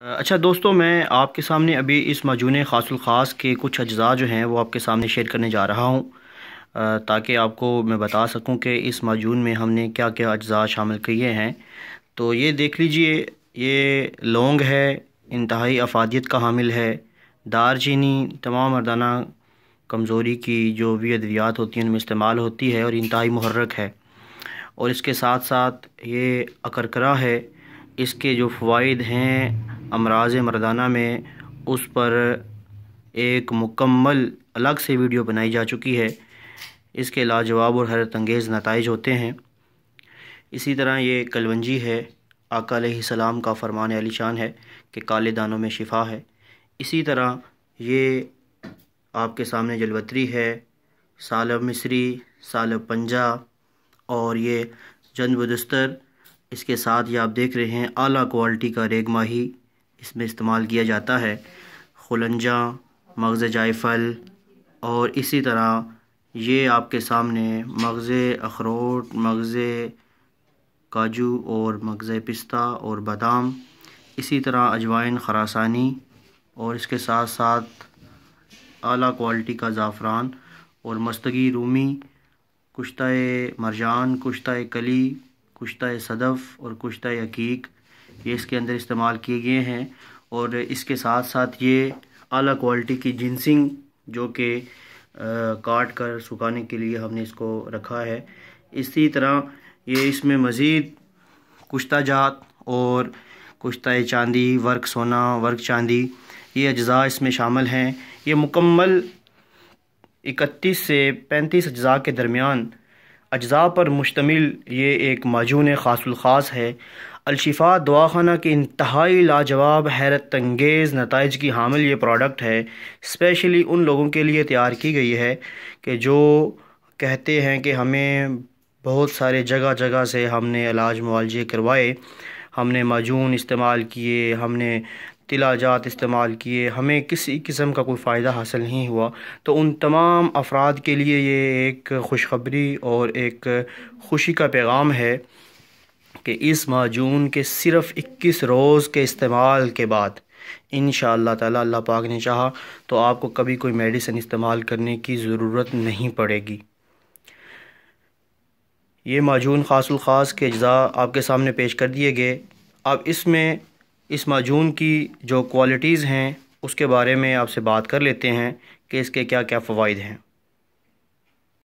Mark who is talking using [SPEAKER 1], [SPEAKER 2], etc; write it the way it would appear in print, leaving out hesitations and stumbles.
[SPEAKER 1] अच्छा दोस्तों, मैं आपके सामने अभी इस माजून खासुल ख़ास के कुछ अज्ज़ा जो हैं वो आपके सामने शेयर करने जा रहा हूँ, ताकि आपको मैं बता सकूँ कि इस माजून में हमने क्या क्या अज्ज़ा शामिल किए हैं। तो ये देख लीजिए, ये लौंग है, इंतहाई अफादियत का हामिल है। दारचीनी तमाम मर्दाना कमज़ोरी की जो भी अद्वियात होती हैं उनमें इस्तेमाल होती है और इंतहाई मुहर्रक है। और इसके साथ साथ ये अकरकरा है। इसके जो फ़वाइद हैं अमराज़ मर्दाना में, उस पर एक मुकम्मल अलग से वीडियो बनाई जा चुकी है। इसके लाजवाब और हैरत अंगेज़ नताइज होते हैं। इसी तरह ये कलवंजी है। आका अलैहिस्सलाम का फरमान आली शान है कि काले दानों में शिफा है। इसी तरह ये आपके सामने जलवतरी है, सालब मिस्री, सालब पंजा और ये जंद-व-दस्तर। इसके साथ ये आप देख रहे हैं आला क्वालिटी का रेग माही इसमें इस्तेमाल किया जाता है। खुलंजा, मग़ज़ जायफल और इसी तरह ये आपके सामने मग़ज़ अखरोट, मग़ज़ काजू और मग़ज़ पिस्ता और बादाम, इसी तरह अजवाइन खरासानी और इसके साथ साथ आला क्वालिटी का ज़ाफ़रान और मस्तगी रूमी, कुश्ता-ए मरजान, कुश्ता-ए कली, कुश्ता-ए सदफ़ और कुश्ता-ए अकीक, ये इसके अंदर इस्तेमाल किए गए हैं। और इसके साथ साथ ये आला क्वालिटी की जिनसिंग जो कि काट कर सुखाने के लिए हमने इसको रखा है। इसी तरह ये इसमें मज़ीद कुश्ता जात और कुश्ता चांदी, वर्क सोना, वर्क चांदी, ये अज्ज़ा इसमें शामिल हैं। ये मुकम्मल 31 से 35 अज्ज़ा के दरमियान अज्ज़ा पर मुश्तमिल ये एक माजून खासुल ख़ास है। अलशिफा दवाखाना के इंतहाई लाजवाब हैरत अंगेज़ नताइज की हामिल ये प्रोडक्ट है। स्पेशली उन लोगों के लिए तैयार की गई है कि जो कहते हैं कि हमें बहुत सारे जगह जगह से हमने इलाज मुआलजे करवाए, हमने माजून इस्तेमाल किए, हमने तिलाजात इस्तेमाल किए, हमें किसी किस्म का कोई फ़ायदा हासिल नहीं हुआ। तो उन तमाम अफराद के लिए ये एक खुशखबरी और एक खुशी का पैगाम है कि इस माजून के सिर्फ़ 21 रोज़ के इस्तेमाल के बाद इंशाअल्लाह ताला अल्लाह पाक ने चाहा तो आपको कभी कोई मेडिसिन इस्तेमाल करने की ज़रूरत नहीं पड़ेगी। ये माजून खासुल ख़ास के अज्ज़ा आपके सामने पेश कर दिए गए। अब इसमें इस माजून की जो क्वालिटीज़ हैं उसके बारे में आपसे बात कर लेते हैं कि इसके क्या क्या फ़वाइद हैं।